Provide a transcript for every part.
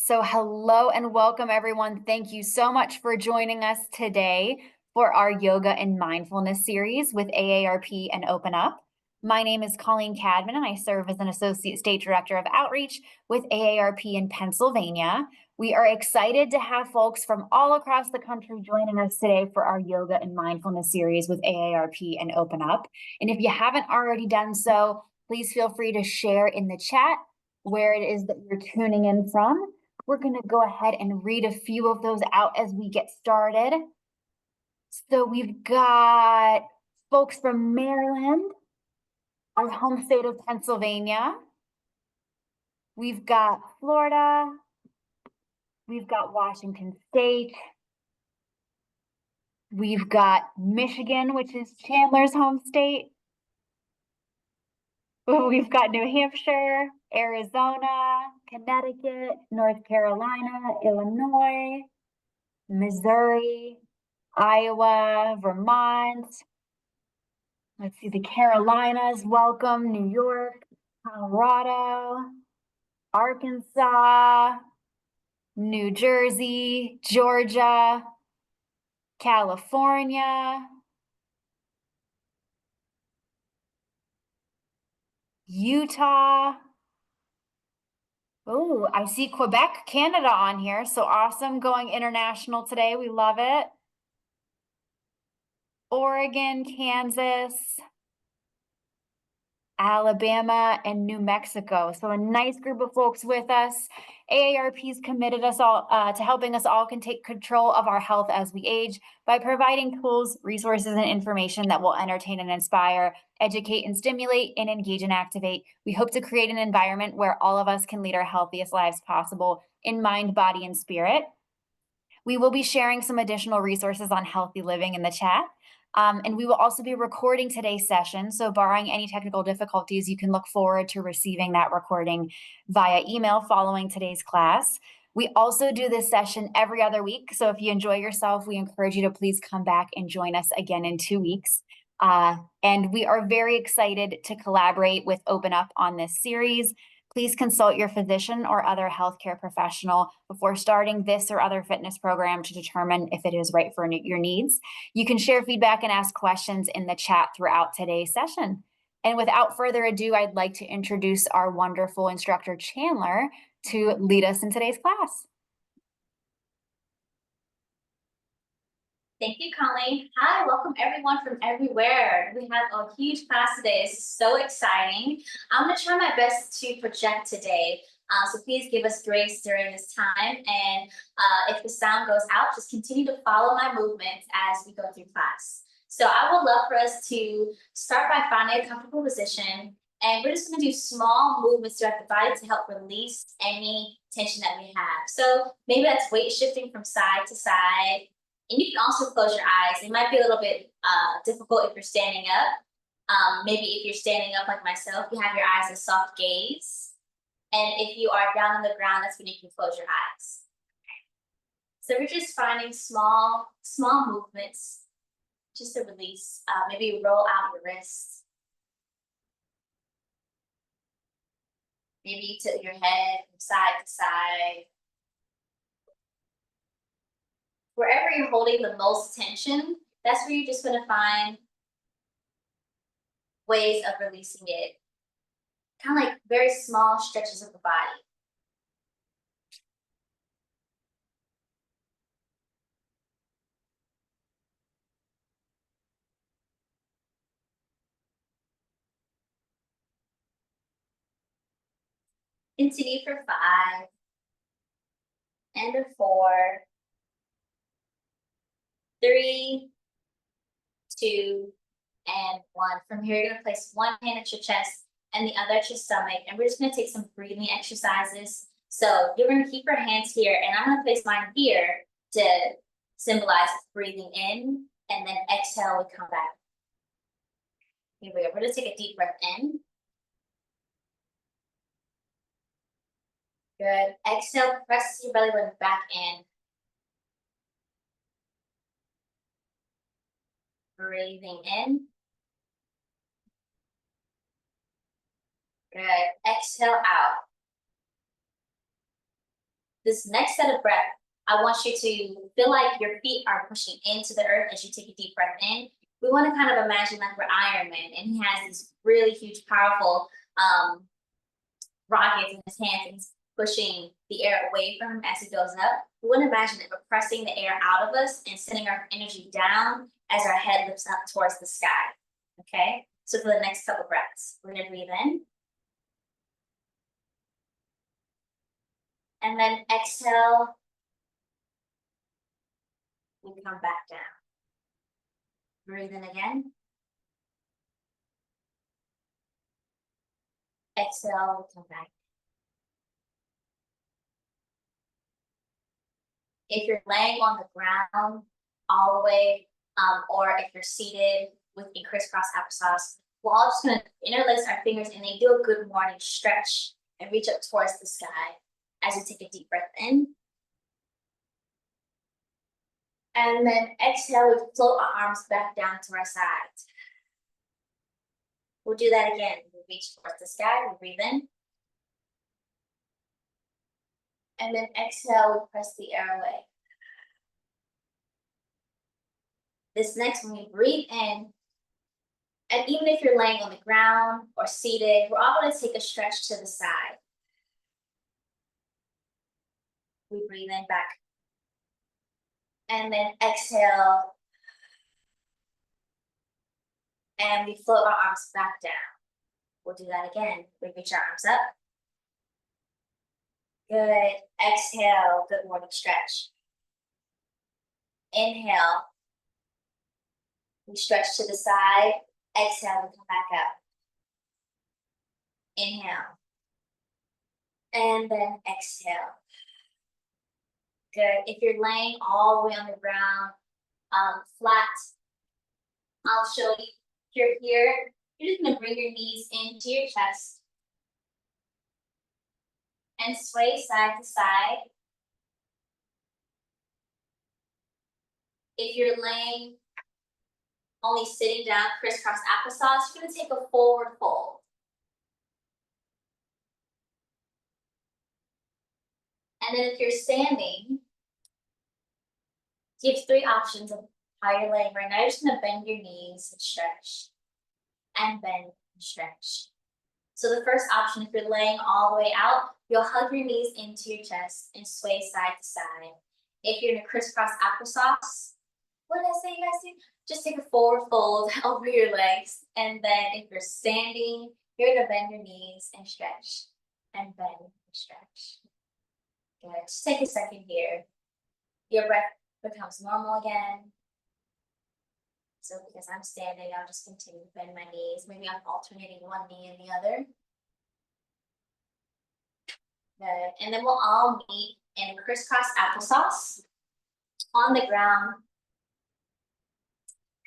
So hello and welcome everyone. Thank you so much for joining us today for our Yoga and Mindfulness Series with AARP and Open Up. My name is Colleen Cadman and I serve as an Associate State Director of Outreach with AARP in Pennsylvania. We are excited to have folks from all across the country joining us today for our Yoga and Mindfulness Series with AARP and Open Up. And if you haven't already done so, please feel free to share in the chat where it is that you're tuning in from. We're going to go ahead and read a few of those out as we get started. So we've got folks from Maryland, our home state of Pennsylvania. We've got Florida. We've got Washington State. We've got Michigan, which is Chandler's home state. We've got New Hampshire, Arizona, Connecticut, North Carolina, Illinois, Missouri, Iowa, Vermont. Let's see, the Carolinas, welcome, New York, Colorado, Arkansas, New Jersey, Georgia, California, Utah. Oh, I see Quebec, Canada on here. So awesome, going international today. We love it. Oregon, Kansas, Alabama, and New Mexico. So a nice group of folks with us. AARP's committed us all to helping us all can take control of our health as we age by providing tools, resources, and information that will entertain and inspire, educate and stimulate, and engage and activate. We hope to create an environment where all of us can lead our healthiest lives possible in mind, body, and spirit. We will be sharing some additional resources on healthy living in the chat. And we will also be recording today's session. So barring any technical difficulties, you can look forward to receiving that recording via email following today's class. We also do this session every other week. So if you enjoy yourself, we encourage you to please come back and join us again in 2 weeks. And we are very excited to collaborate with Open Up on this series. Please consult your physician or other healthcare professional before starting this or other fitness program to determine if it is right for your needs. You can share feedback and ask questions in the chat throughout today's session. And without further ado, I'd like to introduce our wonderful instructor, Chandler, to lead us in today's class. Thank you, Colleen. Hi, welcome everyone from everywhere. We have a huge class today. It's so exciting. I'm going to try my best to project today. So please give us grace during this time. And if the sound goes out, just continue to follow my movements as we go through class. So I would love for us to start by finding a comfortable position. And we're just going to do small movements throughout the body to help release any tension that we have. So maybe that's weight shifting from side to side. And you can also close your eyes. It might be a little bit difficult if you're standing up. Maybe if you're standing up like myself, you have your eyes a soft gaze. And if you are down on the ground, that's when you can close your eyes. So we're just finding small movements just to release. Maybe you roll out your wrists. Maybe you tilt your head from side to side. Wherever you're holding the most tension, that's where you're just going to find ways of releasing it. Kind of like very small stretches of the body. Continue for 5 and a 4, 3, 2, and 1. From here, you're going to place one hand at your chest and the other at your stomach. And we're just going to take some breathing exercises. So you're going to keep your hands here, and I'm going to place mine here to symbolize breathing in, and then exhale, we come back. Here we go. We're going to take a deep breath in. Good. Exhale, press your belly button back in. Breathing in. Good. Exhale out. This next set of breath, I want you to feel like your feet are pushing into the earth as you take a deep breath in. We want to kind of imagine like we're Iron Man, and he has these really huge, powerful rockets in his hands, and he's pushing the air away from him as he goes up. We want to imagine that we're pressing the air out of us and sending our energy down as our head lifts up towards the sky. Okay? So for the next couple breaths, we're going to breathe in. And then exhale. We come back down. Breathe in again. Exhale, we come back. If you're laying on the ground all the way, or if you're seated with a crisscross applesauce, we're all just gonna interlace our fingers and they do a good morning stretch and reach up towards the sky as we take a deep breath in. And then exhale, we float our arms back down to our sides. We'll do that again. We reach towards the sky, we breathe in. And then exhale, we press the air away. This next one, we breathe in. And even if you're laying on the ground or seated, we're all going to take a stretch to the side. We breathe in back. And then exhale. And we float our arms back down. We'll do that again. We reach our arms up. Good. Exhale. Good morning stretch. Inhale. We stretch to the side. Exhale. We come back up. Inhale. And then exhale. Good. If you're laying all the way on the ground, flat, I'll show you. If you're here, you're just going to bring your knees into your chest and sway side to side. If you're laying, only sitting down, crisscross applesauce, you're going to take a forward fold. And then if you're standing, you have three options of how you're laying right now. You're just going to bend your knees and stretch, and bend and stretch. So the first option, if you're laying all the way out, you'll hug your knees into your chest and sway side to side. If you're in a crisscross applesauce, what did I say you guys do? Just take a forward fold over your legs. And then if you're standing, you're going to bend your knees and stretch, and bend and stretch. Good. Just take a second here. Your breath becomes normal again. So because I'm standing, I'll just continue to bend my knees. Maybe I'm alternating one knee and the other. Good. And then we'll all meet in crisscross applesauce on the ground.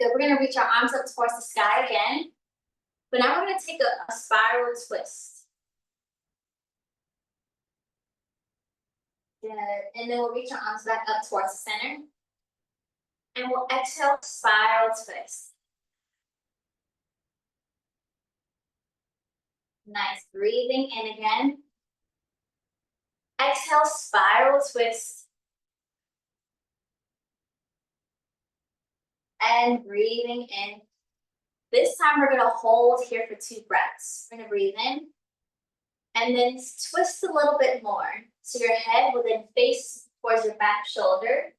Good. We're going to reach our arms up towards the sky again. But now we're going to take a spiral twist. Good. And then we'll reach our arms back up towards the center. And we'll exhale, spiral twist. Nice. Breathing in again. Exhale, spiral twist. And breathing in. This time we're going to hold here for 2 breaths. We're going to breathe in. And then twist a little bit more. So your head will then face towards your back shoulder.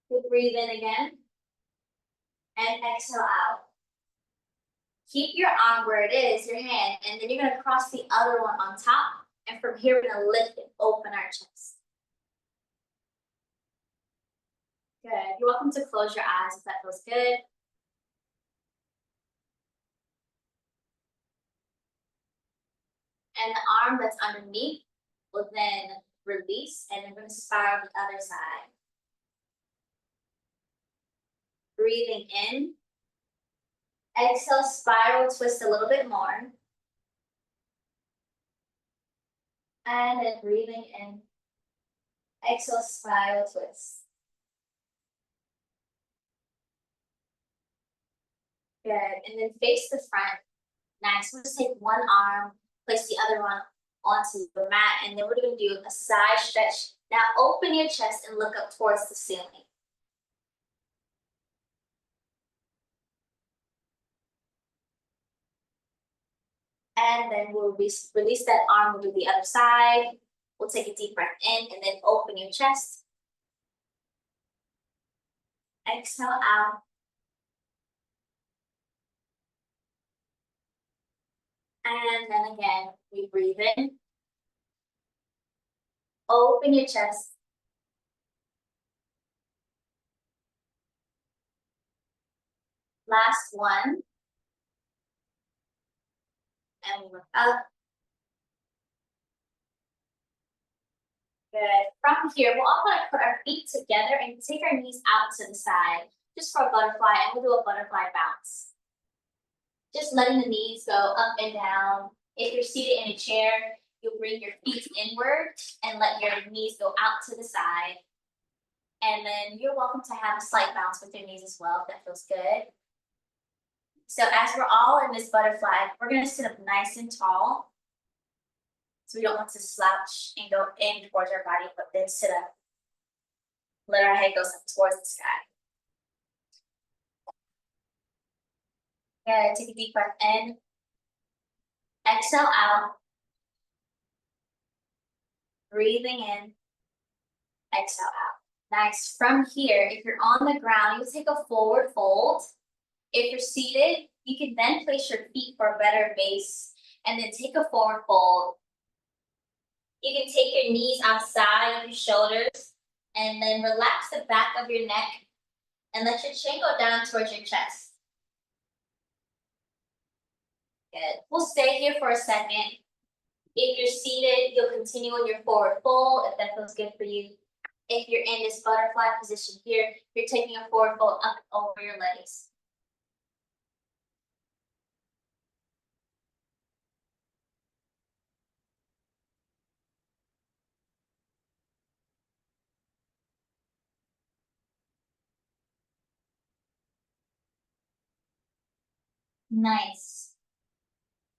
We'll breathe in again. And exhale out. Keep your arm where it is, your hand, and then you're going to cross the other one on top. And from here, we're going to lift and open our chest. Good. You're welcome to close your eyes if that feels good. And the arm that's underneath will then release, and then we're going to spiral the other side. Breathing in. Exhale, spiral twist a little bit more. And then breathing in. Exhale, spiral twist. Good. And then face the front. Nice. We'll just take one arm, place the other one onto the mat, and then we're gonna do a side stretch. Now open your chest and look up towards the ceiling. And then we'll release that arm, we'll do the other side. We'll take a deep breath in and then open your chest. Exhale out. And then again, we breathe in. Open your chest. Last one. And we look up. Good. From here, we're all gonna put our feet together and take our knees out to the side, just for a butterfly, and we'll do a butterfly bounce. Just letting the knees go up and down. If you're seated in a chair, you'll bring your feet inward and let your knees go out to the side. And then you're welcome to have a slight bounce with your knees as well, if that feels good. So as we're all in this butterfly, we're gonna sit up nice and tall. So we don't want to slouch and go in towards our body, but then sit up. Let our head go up towards the sky. Good, take a deep breath in. Exhale out. Breathing in. Exhale out. Nice. From here, if you're on the ground, you take a forward fold. If you're seated, you can then place your feet for a better base and then take a forward fold. You can take your knees outside of your shoulders and then relax the back of your neck and let your chin go down towards your chest. Good. We'll stay here for a second. If you're seated, you'll continue in your forward fold if that feels good for you. If you're in this butterfly position here, you're taking a forward fold up over your legs. Nice.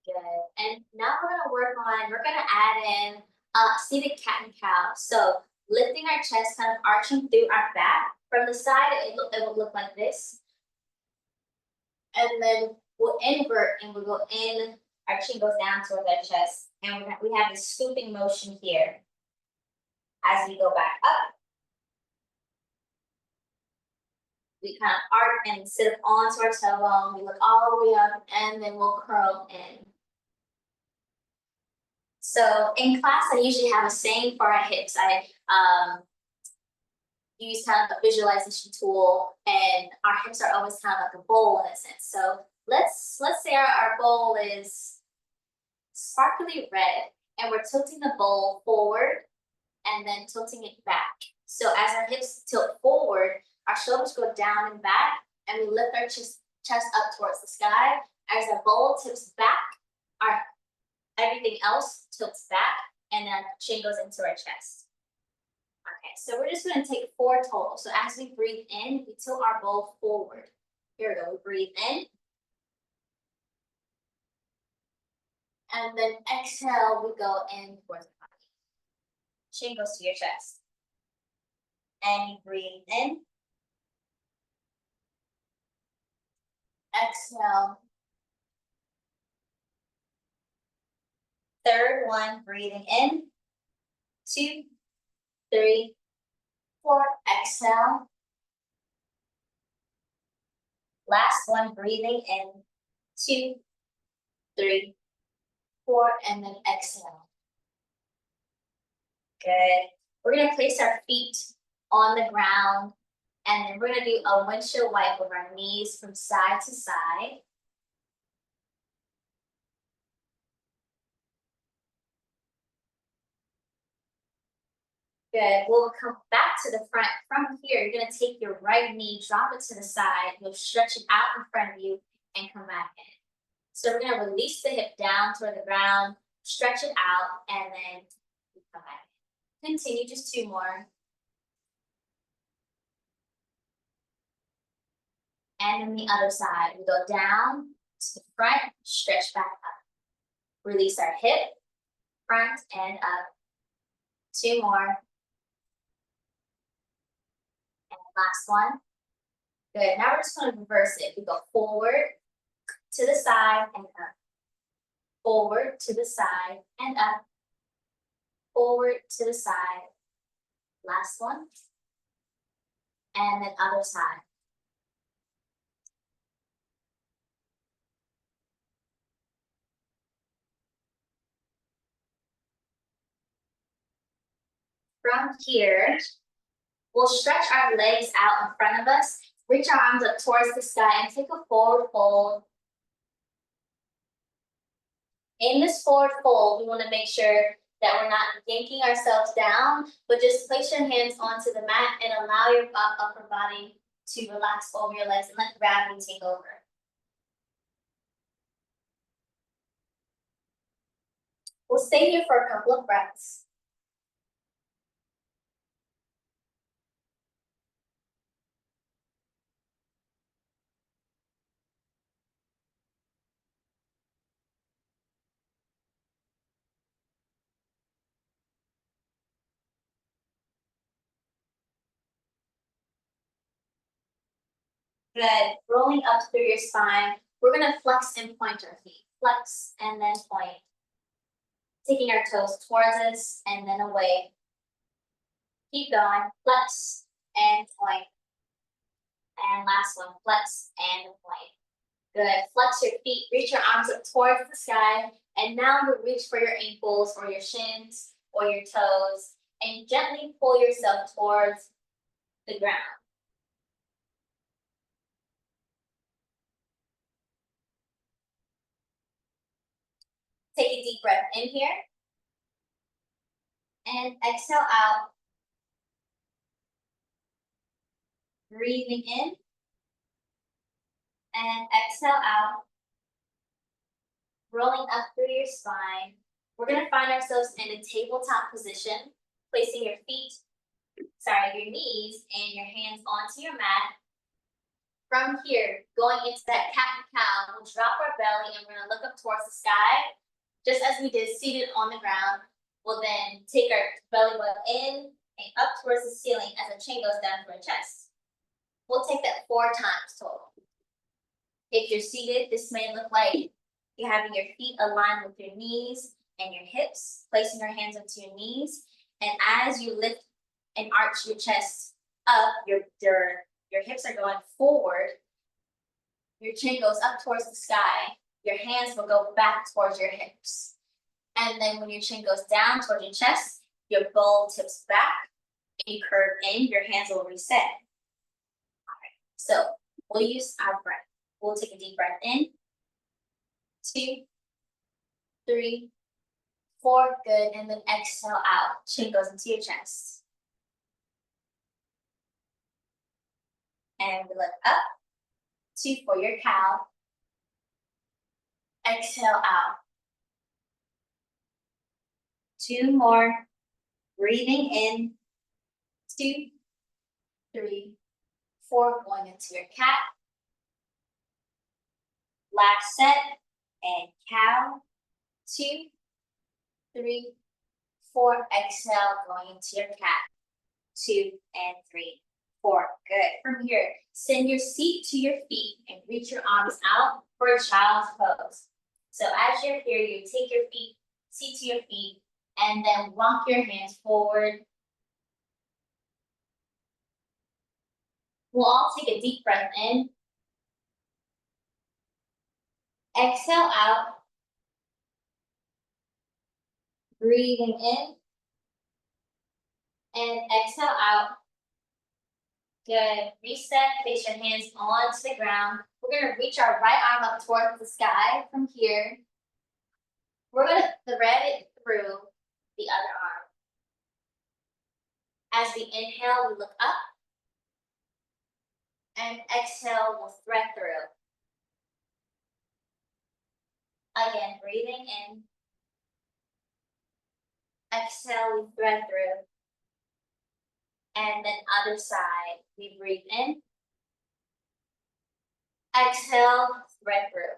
Good. And now we're gonna add in seated cat and cow. So lifting our chest, kind of arching through our back. From the side, it will look like this. And then we'll invert and we'll go in, our chin goes down towards our chest. And we have this scooping motion here as we go back up. We kind of arc and sit up onto our tailbone. We look all the way up and then we'll curl in. So in class, I usually have a saying for our hips. I use kind of a visualization tool, and our hips are always kind of like a bowl in a sense. So let's say our bowl is sparkly red, and we're tilting the bowl forward and then tilting it back. So as our hips tilt forward, our shoulders go down and back, and we lift our chest up towards the sky. As our bowl tips back, our everything else tilts back, and then chin goes into our chest. Okay, so we're just gonna take 4 total. So as we breathe in, we tilt our bowl forward. Here we go, we breathe in. And then exhale, we go in towards the body. Chin goes to your chest. And you breathe in. Exhale. Third one, breathing in. 2, 3, 4. Exhale. Last one, breathing in. 2, 3, 4, and then exhale. Good. We're gonna place our feet on the ground, and then we're gonna do a windshield wipe with our knees from side to side. Good. We'll come back to the front. From here, you're gonna take your right knee, drop it to the side. You'll stretch it out in front of you and come back in. So we're gonna release the hip down toward the ground, stretch it out, and then come back in. Continue, just 2 more. And then the other side, we go down to the front, stretch back up. Release our hip, front and up. 2 more. And last one. Good. Now we're just going to reverse it. We go forward, to the side, and up. Forward, to the side, and up. Forward, to the side. Last one. And then other side. From here, we'll stretch our legs out in front of us, reach our arms up towards the sky, and take a forward fold. In this forward fold, we want to make sure that we're not yanking ourselves down, but just place your hands onto the mat and allow your upper body to relax over your legs and let gravity take over. We'll stay here for a couple of breaths. Good. Rolling up through your spine. We're going to flex and point our feet. Flex and then point. Taking our toes towards us and then away. Keep going. Flex and point. And last one. Flex and point. Good. Flex your feet. Reach your arms up towards the sky. And now you reach for your ankles or your shins or your toes. And gently pull yourself towards the ground. Take a deep breath in here. And exhale out. Breathing in. And exhale out. Rolling up through your spine. We're going to find ourselves in a tabletop position, placing your your knees and your hands onto your mat. From here, going into that cat and cow, we'll drop our belly and we're going to look up towards the sky, just as we did seated on the ground. We'll then take our belly button in and up towards the ceiling as the chin goes down to our chest. We'll take that 4 times total. If you're seated, this may look like you're having your feet aligned with your knees and your hips, placing your hands up to your knees. And as you lift and arch your chest up, your hips are going forward. Your chin goes up towards the sky. Your hands will go back towards your hips. And then when your chin goes down towards your chest, your bowl tips back, and you curve in, your hands will reset. All right, so we'll use our breath. We'll take a deep breath in. 2, 3, 4, good, and then exhale out. Chin goes into your chest. And we lift up. 2 for your cow. Exhale out. 2 more. Breathing in. 2, 3, 4, going into your cat. Last set. And cow. 2, 3, 4. Exhale, going into your cat. 2 and 3, 4. Good. From here, send your seat to your feet and reach your arms out for a child's pose. So as you're here, you take your seat to your feet, and then walk your hands forward. We'll all take a deep breath in. Exhale out. Breathing in. And exhale out. Good. Reset. Place your hands onto the ground. We're going to reach our right arm up towards the sky from here. We're going to thread it through the other arm. As we inhale, we look up. And exhale, we'll thread through. Again, breathing in. Exhale, we thread through. And then other side, we breathe in. Exhale, thread through.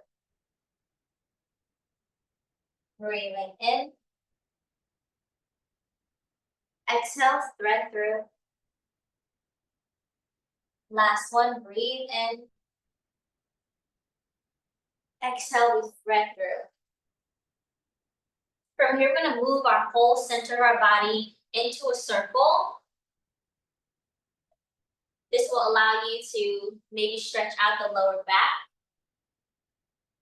Breathing in. Exhale, thread through. Last one, breathe in. Exhale, we thread through. From here, we're gonna move our whole center of our body into a circle. This will allow you to maybe stretch out the lower back.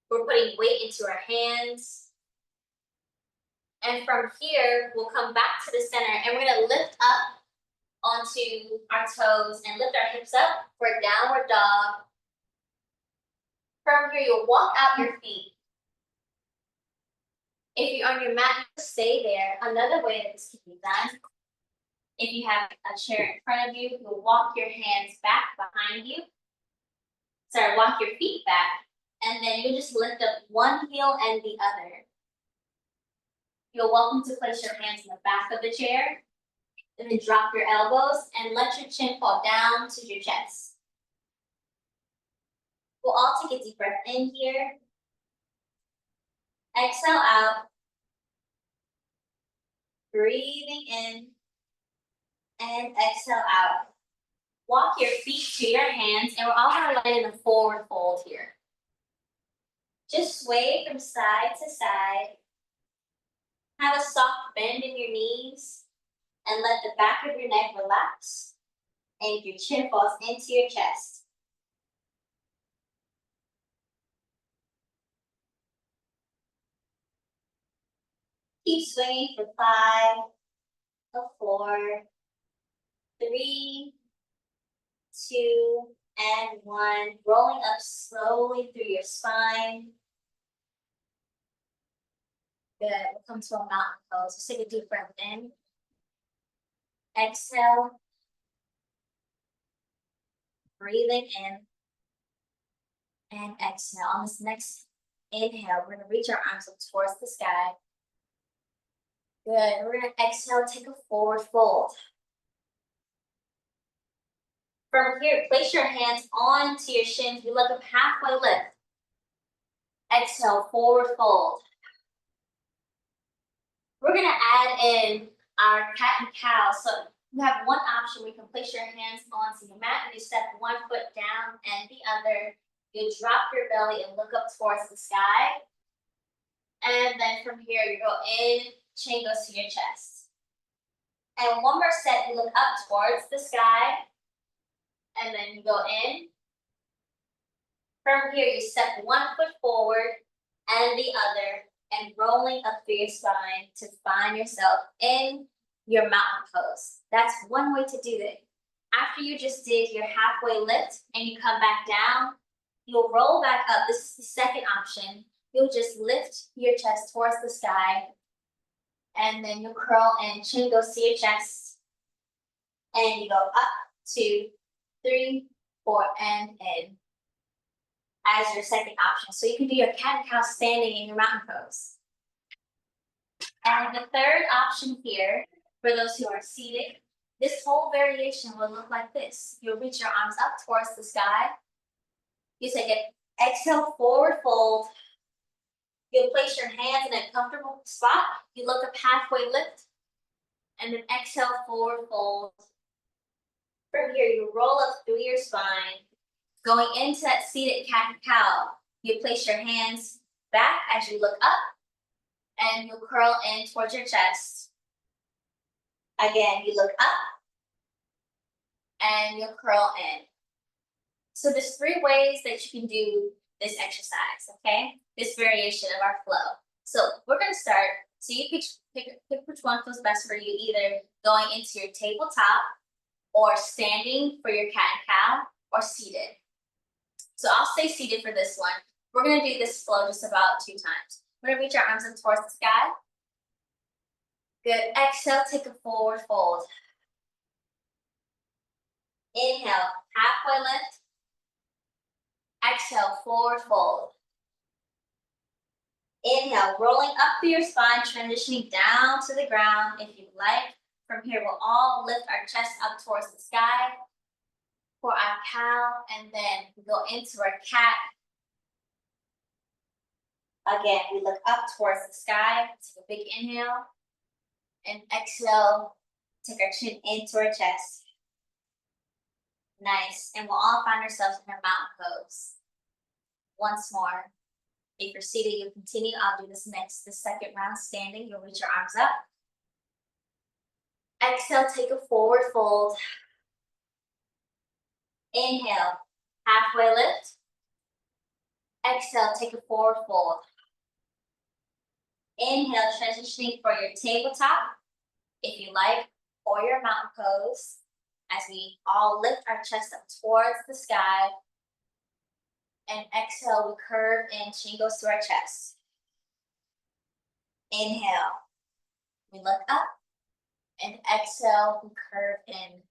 We're putting weight into our hands. And from here, we'll come back to the center and we're gonna lift up onto our toes and lift our hips up for a downward dog. From here, you'll walk out your feet. If you're on your mat, stay there. Another way that this can be done, if you have a chair in front of you, you'll walk your hands back behind you. Sorry, walk your feet back. And then you just lift up one heel and the other. You're welcome to place your hands in the back of the chair. And then drop your elbows and let your chin fall down to your chest. We'll all take a deep breath in here. Exhale out. Breathing in. And exhale out. Walk your feet to your hands, and we're all going to land in a forward fold here. Just sway from side to side. Have a soft bend in your knees, and let the back of your neck relax, and your chin falls into your chest. Keep swinging for 5, 4, 3, 2, and 1. Rolling up slowly through your spine. Good. We'll come to a mountain pose. Just take a deep breath in. Exhale. Breathing in. And exhale. On this next inhale, we're going to reach our arms up towards the sky. Good. We're going to exhale, take a forward fold. From here, place your hands onto your shins. You look up halfway lift. Exhale, forward fold. We're going to add in our cat and cow. So you have one option. We can place your hands onto your mat and you step one foot down and the other. You drop your belly and look up towards the sky. And then from here, you go in, chin goes to your chest. And one more set, you look up towards the sky. And then you go in. From here, you step one foot forward and the other, and rolling up through your spine to find yourself in your mountain pose. That's one way to do it. After you just did your halfway lift and you come back down, you'll roll back up. This is the second option. You'll just lift your chest towards the sky, and then you'll curl and chin goes to your chest, and you go up, 2, 3, 4, and in as your second option. So you can do your cat and cow standing in your mountain pose. And the third option here, for those who are seated, this whole variation will look like this. You'll reach your arms up towards the sky. You take an exhale, forward fold. You'll place your hands in a comfortable spot. You look up halfway lift. And then exhale, forward fold. From here, you roll up through your spine. Going into that seated cat and cow, you place your hands back as you look up, and you'll curl in towards your chest. Again, you look up, and you'll curl in. So there's 3 ways that you can do this exercise, okay? This variation of our flow. So we're gonna start, so you pick which one feels best for you, either going into your tabletop, or standing for your cat and cow, or seated. So I'll stay seated for this one. We're gonna do this flow just about 2 times. We're gonna reach our arms up towards the sky. Good, exhale, take a forward fold. Inhale, halfway lift. Exhale, forward fold. Inhale, rolling up through your spine, transitioning down to the ground if you'd like. From here, we'll all lift our chest up towards the sky for our cow, and then we go into our cat. Again, we look up towards the sky, take a big inhale, and exhale, Take our chin into our chest. Nice. And we'll all find ourselves in our mountain pose. Once more. If you're seated, you'll continue. I'll do this next, the second round standing. You'll reach your arms up. Exhale, take a forward fold. Inhale, halfway lift. Exhale, take a forward fold. Inhale, transitioning for your tabletop, if you like, or your mountain pose, as we all lift our chest up towards the sky. And exhale, we curve in, chin goes to our chest. Inhale, we look up, and exhale, we curve in.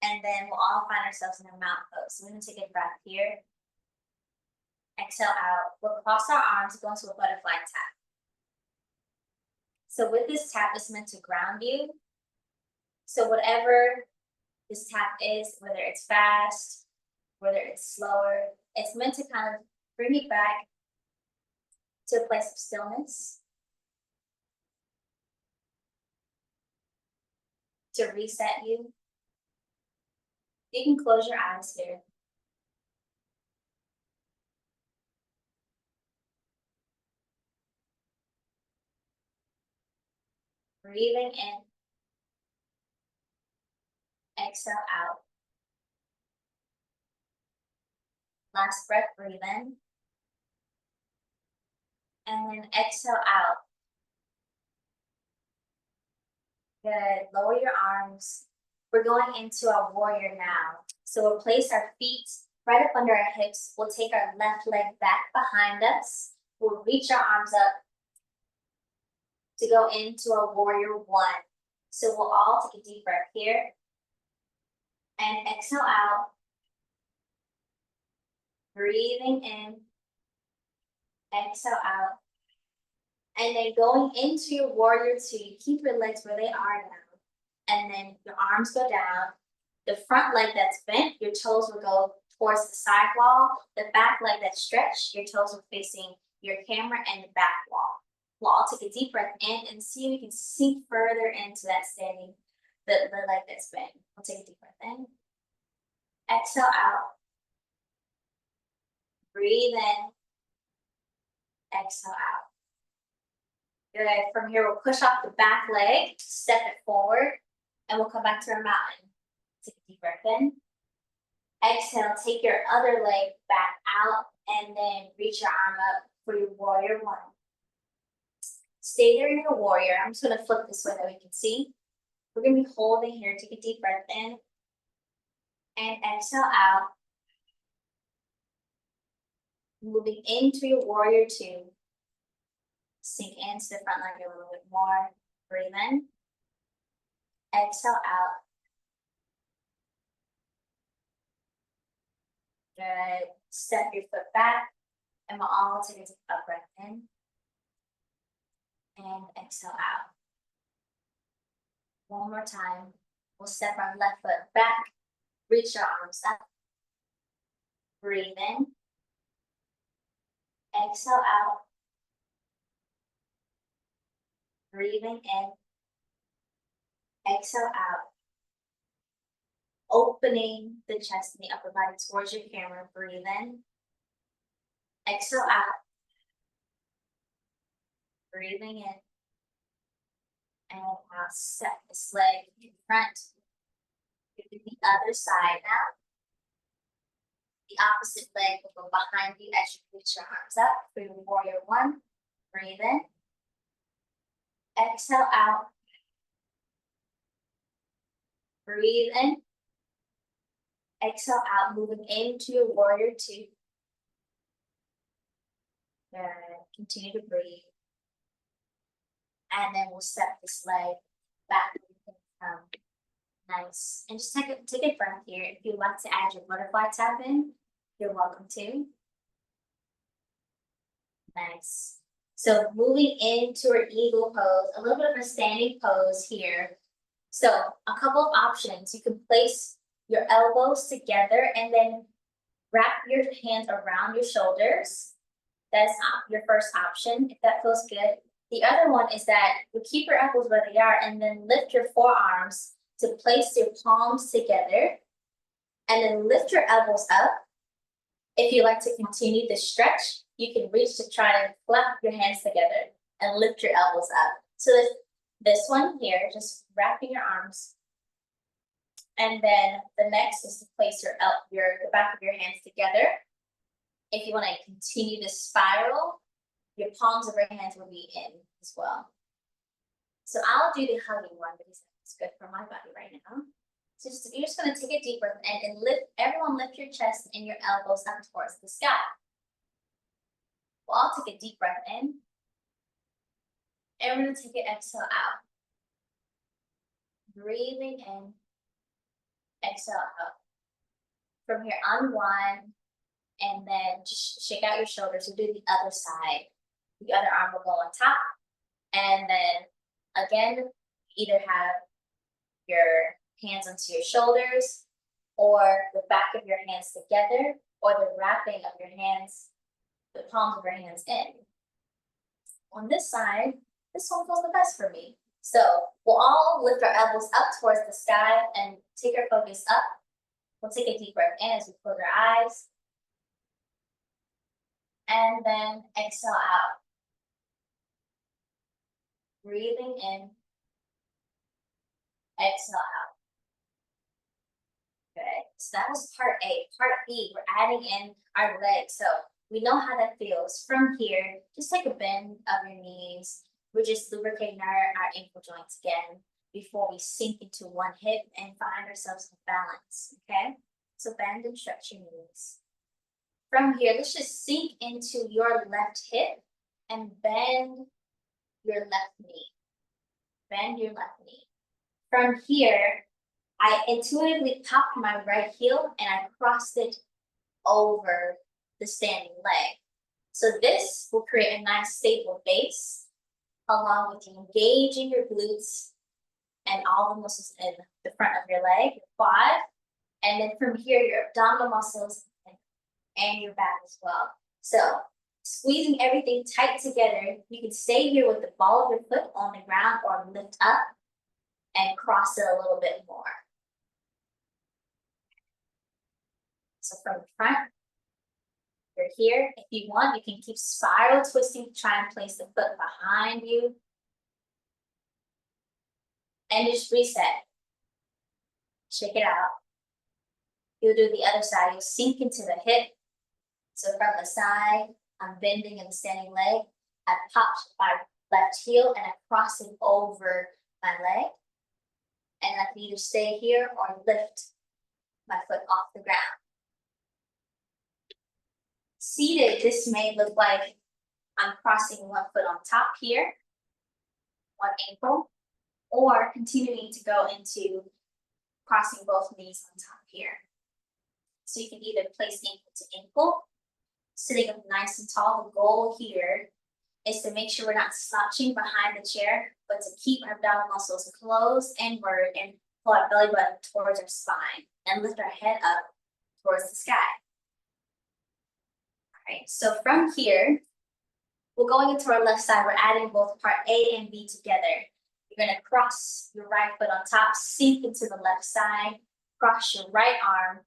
And then we'll all find ourselves in a mountain pose. So we're gonna take a breath here. Exhale out. We'll cross our arms, go into a butterfly tap. So with this tap, it's meant to ground you. So whatever this tap is, whether it's fast, whether it's slower, it's meant to kind of bring you back to a place of stillness, to reset you. You can close your eyes here. Breathing in, exhale out. Last breath, breathe in. And then exhale out. Good. Lower your arms. We're going into our warrior now. So we'll place our feet right up under our hips. We'll take our left leg back behind us. We'll reach our arms up to go into a warrior one. So we'll all take a deep breath here. And exhale out. Breathing in. Exhale out. And then going into your warrior two, you keep your legs where they are now. And then your arms go down. The front leg that's bent, your toes will go towards the side wall. The back leg that's stretched, your toes are facing your camera and the back wall. We'll all take a deep breath in and see if we can sink further into that standing, the leg that's bent. We'll take a deep breath in. Exhale out. Breathe in. Exhale out. Good. From here, we'll push off the back leg, step it forward, and we'll come back to our mountain. Take a deep breath in. Exhale, take your other leg back out, and then reach your arm up for your warrior one. Stay there in your warrior. I'm just going to flip this way that we can see. We're going to be holding here. Take a deep breath in. And exhale out. Moving into your warrior two. Sink into the front leg a little bit more. Breathe in. Exhale out. Good. Step your foot back. And we'll all take a deep breath in. And exhale out. One more time. We'll step our left foot back. Reach your arms up. Breathe in. Exhale out. Breathing in. Exhale out. Opening the chest and the upper body towards your camera. Breathe in. Exhale out. Breathing in. And now set this leg in front. Do the other side now. The opposite leg will go behind you as you reach your arms up for your warrior one. Breathe in. Exhale out. Breathe in. Exhale out, moving into your warrior two. Good. Continue to breathe. And then we'll step this leg back. Nice. And just take a breath here. If you'd like to add your butterfly tap in, you're welcome to. Nice. So moving into our eagle pose, a little bit of a standing pose here. So a couple of options. You can place your elbows together and then wrap your hands around your shoulders. That's your first option, if that feels good. The other one is that you keep your elbows where they are and then lift your forearms to place your palms together and then lift your elbows up. If you like to continue the stretch, you can reach to try to clap your hands together and lift your elbows up. So this one here, just wrapping your arms. And then the next is to place the back of your hands together. If you want to continue this spiral, your palms of your hands will be in as well. So I'll do the hugging one because it's good for my body right now. So you're just going to take a deep breath and everyone lift your chest and your elbows up towards the sky. We'll all take a deep breath in. And we're going to take an exhale out. Breathing in, exhale out. From here, unwind, and then just shake out your shoulders. We'll do the other side. The other arm will go on top. And then again, either have your hands onto your shoulders or the back of your hands together or the wrapping of your hands, the palms of your hands in. On this side, this one feels the best for me. So we'll all lift our elbows up towards the sky and take our focus up. We'll take a deep breath in as we close our eyes. And then exhale out. Breathing in, exhale out. Good. So that was part A. Part B, we're adding in our legs. So we know how that feels. From here, just take a bend of your knees. We're just lubricating our ankle joints again before we sink into one hip and find ourselves in balance, okay? So bend and stretch your knees. From here, let's just sink into your left hip and bend your left knee. Bend your left knee. From here, I intuitively popped my right heel and I crossed it over the standing leg. So this will create a nice stable base along with engaging your glutes and all the muscles in the front of your leg, your quad, and then from here, your abdominal muscles and your back as well. So squeezing everything tight together, you can stay here with the ball of your foot on the ground or lift up and cross it a little bit more. So from the front, you're here. If you want, you can keep spiral twisting, try and place the foot behind you. And just reset. Shake it out. You'll do the other side. You'll sink into the hip. So from the side, I'm bending in the standing leg. I pop my left heel and I cross it over my leg. And I can either stay here or lift my foot off the ground. Seated, this may look like I'm crossing one foot on top here, one ankle, or continuing to go into crossing both knees on top here. So you can either place ankle to ankle, sitting up nice and tall. The goal here is to make sure we're not slouching behind the chair, but to keep our abdominal muscles closed inward and pull our belly button towards our spine and lift our head up towards the sky. All right, so from here, we're going into our left side. We're adding both part A and B together. You're going to cross your right foot on top, sink into the left side, cross your right arm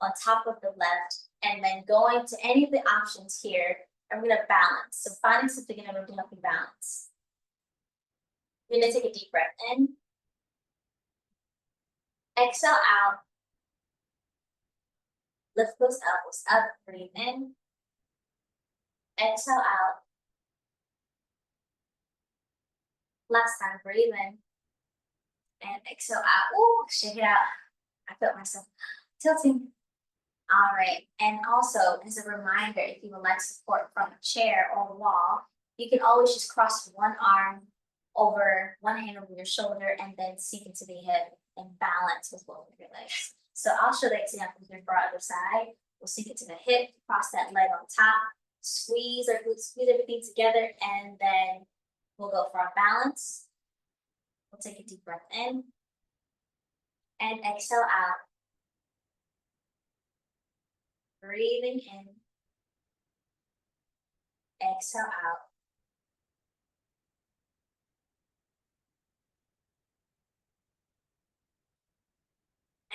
on top of the left, and then going to any of the options here, and we're going to balance. So finding something in order to help you balance. You're going to take a deep breath in. Exhale out. Lift those elbows up, breathe in. Exhale out. Last time, breathe in. And exhale out. Ooh, shake it out. I felt myself tilting. All right, and also as a reminder, if you would like support from a chair or wall, you can always just cross one arm over, one hand over your shoulder, and then sink into the hip and balance with both of your legs. So I'll show the example here for our other side. We'll sink it to the hip, cross that leg on top, squeeze our glutes, squeeze everything together, and then we'll go for our balance. We'll take a deep breath in and exhale out. Breathing in, exhale out.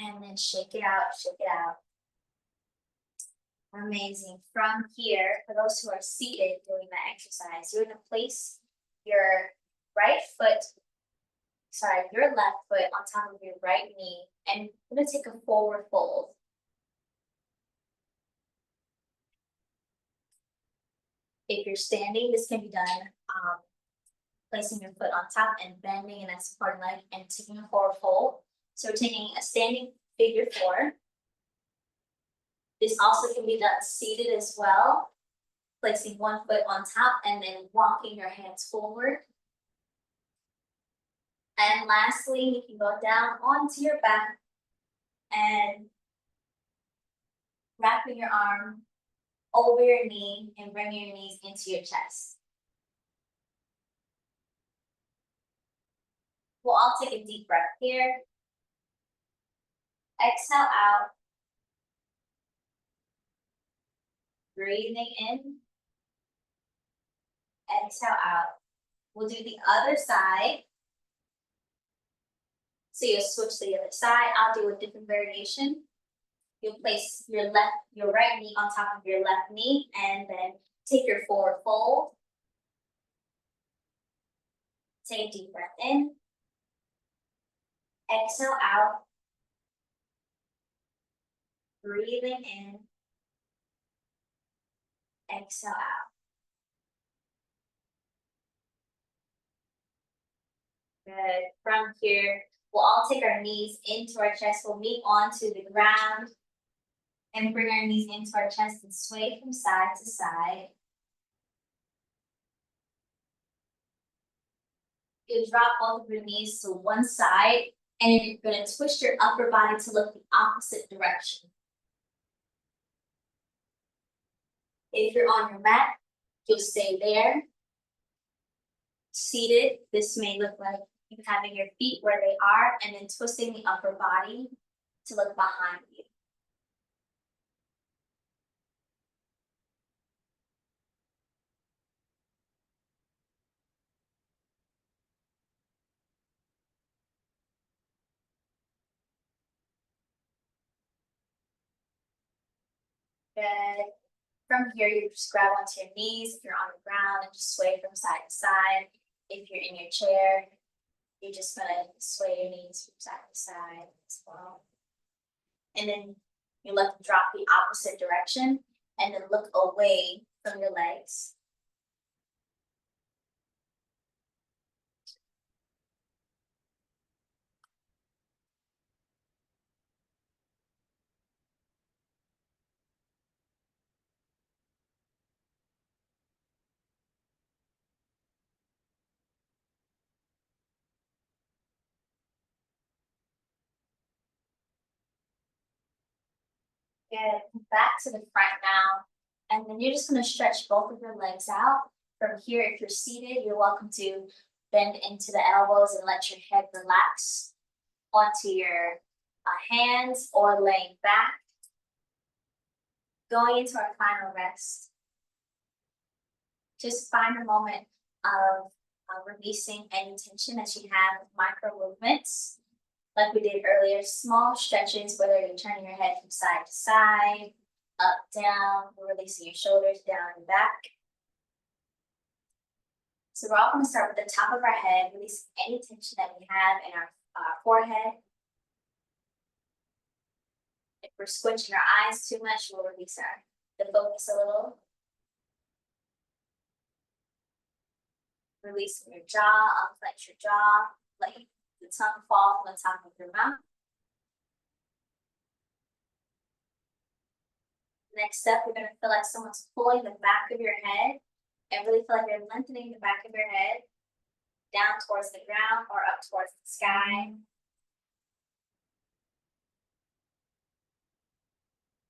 And then shake it out, shake it out. Amazing. From here, for those who are seated doing that exercise, you're gonna place your right foot, your left foot on top of your right knee, and you're gonna take a forward fold. If you're standing, this can be done placing your foot on top and bending and that supporting leg and taking a forward fold. So we're taking a standing figure four. This also can be done seated as well, placing one foot on top and then walking your hands forward. And lastly, you can go down onto your back and wrapping your arm over your knee and bringing your knees into your chest. We'll all take a deep breath here. Exhale out. Breathing in. Exhale out. We'll do the other side. So you'll switch to the other side. I'll do a different variation. You'll place your right knee on top of your left knee and then take your forward fold. Take a deep breath in. Exhale out. Breathing in. Exhale out. Good. From here, we'll all take our knees into our chest. We'll meet onto the ground and bring our knees into our chest and sway from side to side. You drop both of your knees to one side and you're going to twist your upper body to look the opposite direction. If you're on your mat, you'll stay there. Seated, this may look like you having your feet where they are and then twisting the upper body to look behind you. Good. From here, you just grab onto your knees if you're on the ground and just sway from side to side. If you're in your chair, you're just gonna sway your knees from side to side as well. And then you let them drop the opposite direction and then look away from your legs. Good. Back to the front now. And then you're just going to stretch both of your legs out. From here, if you're seated, you're welcome to bend into the elbows and let your head relax onto your hands or laying back. Going into our final rest. Just find a moment of releasing any tension as you have with micro movements. Like we did earlier, small stretches, whether you're turning your head from side to side, up, down, releasing your shoulders down and back. So we're all going to start with the top of our head, release any tension that we have in our forehead. If we're squinching our eyes too much, we'll release the focus a little. Releasing your jaw, unclench your jaw, let the tongue fall from the top of your mouth. Next step, you're going to feel like someone's pulling the back of your head and really feel like you're lengthening the back of your head down towards the ground or up towards the sky.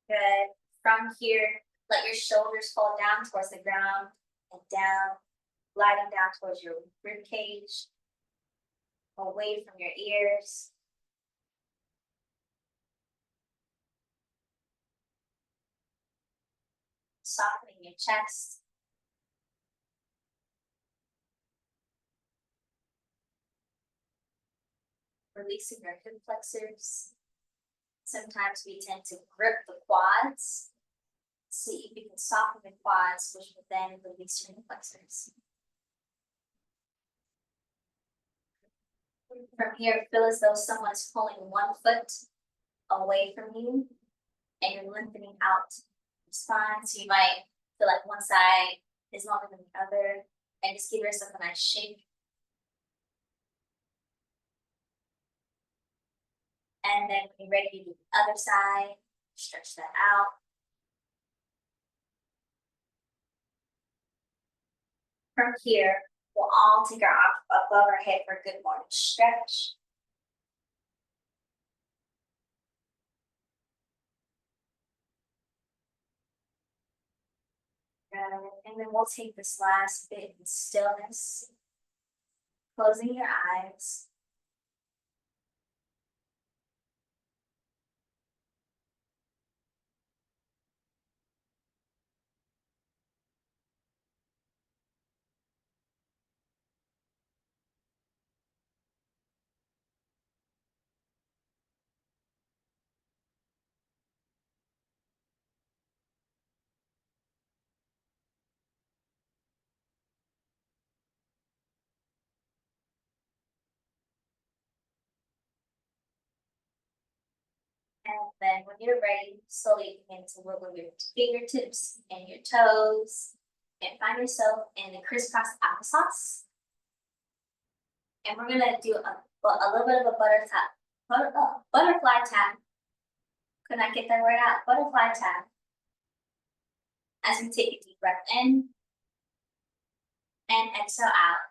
Good. From here, let your shoulders fall down towards the ground and down, gliding down towards your rib cage, away from your ears. Softening your chest. Releasing your hip flexors. Sometimes we tend to grip the quads. See if you can soften the quads, which will then release your flexors. From here, feel as though someone's pulling one foot away from you and you're lengthening out your spine. So you might feel like one side is longer than the other, and just give yourself a nice shake. And then when you're ready to do the other side, stretch that out. From here, we'll all take our arms above our head for a good morning stretch. And then we'll take this last bit in stillness, closing your eyes. And then when you're ready, slowly begin to wiggle your fingertips and your toes and find yourself in the crisscross applesauce. And we're gonna do a little bit of a butterfly tap. Could not get that word out. Butterfly tap. As we take a deep breath in and exhale out.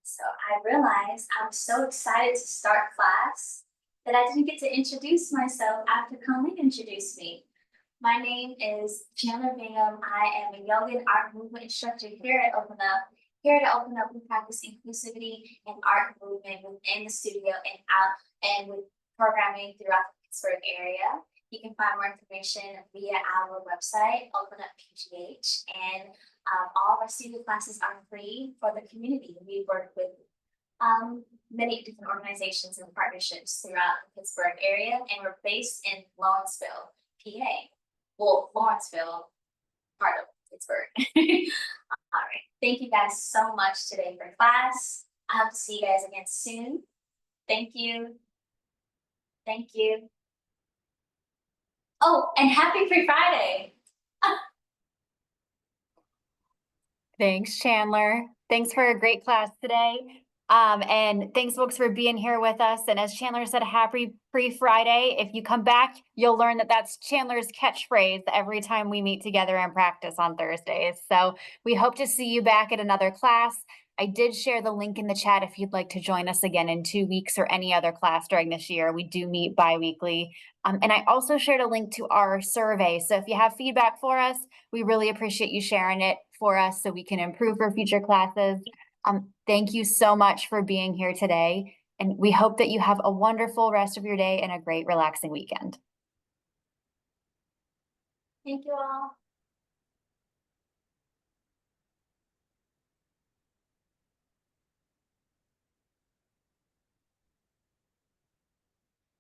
So I realized I was so excited to start class that I didn't get to introduce myself after Colleen introduced me. My name is Chandler Bingham. I am a yoga and art movement instructor here at Open Up. Here at Open Up, we practice inclusivity and art movement within the studio and out and with programming throughout the Pittsburgh area. You can find more information via our website, Open Up PGH, and all of our studio classes are free for the community. We work with many different organizations and partnerships throughout the Pittsburgh area, and we're based in Lawrenceville, PA. Well, Lawrenceville, part of Pittsburgh. All right. Thank you guys so much today for class. I hope to see you guys again soon. Thank you. Thank you. Oh, and happy Free Friday. Thanks, Chandler. Thanks for a great class today. And thanks, folks, for being here with us. And as Chandler said, happy Free Friday. If you come back, you'll learn that that's Chandler's catchphrase every time we meet together and practice on Thursdays. So we hope to see you back at another class. I did share the link in the chat if you'd like to join us again in 2 weeks or any other class during this year. We do meet bi-weekly. And I also shared a link to our survey. So if you have feedback for us, we really appreciate you sharing it for us so we can improve for future classes. Thank you so much for being here today. And we hope that you have a wonderful rest of your day and a great relaxing weekend. Thank you all.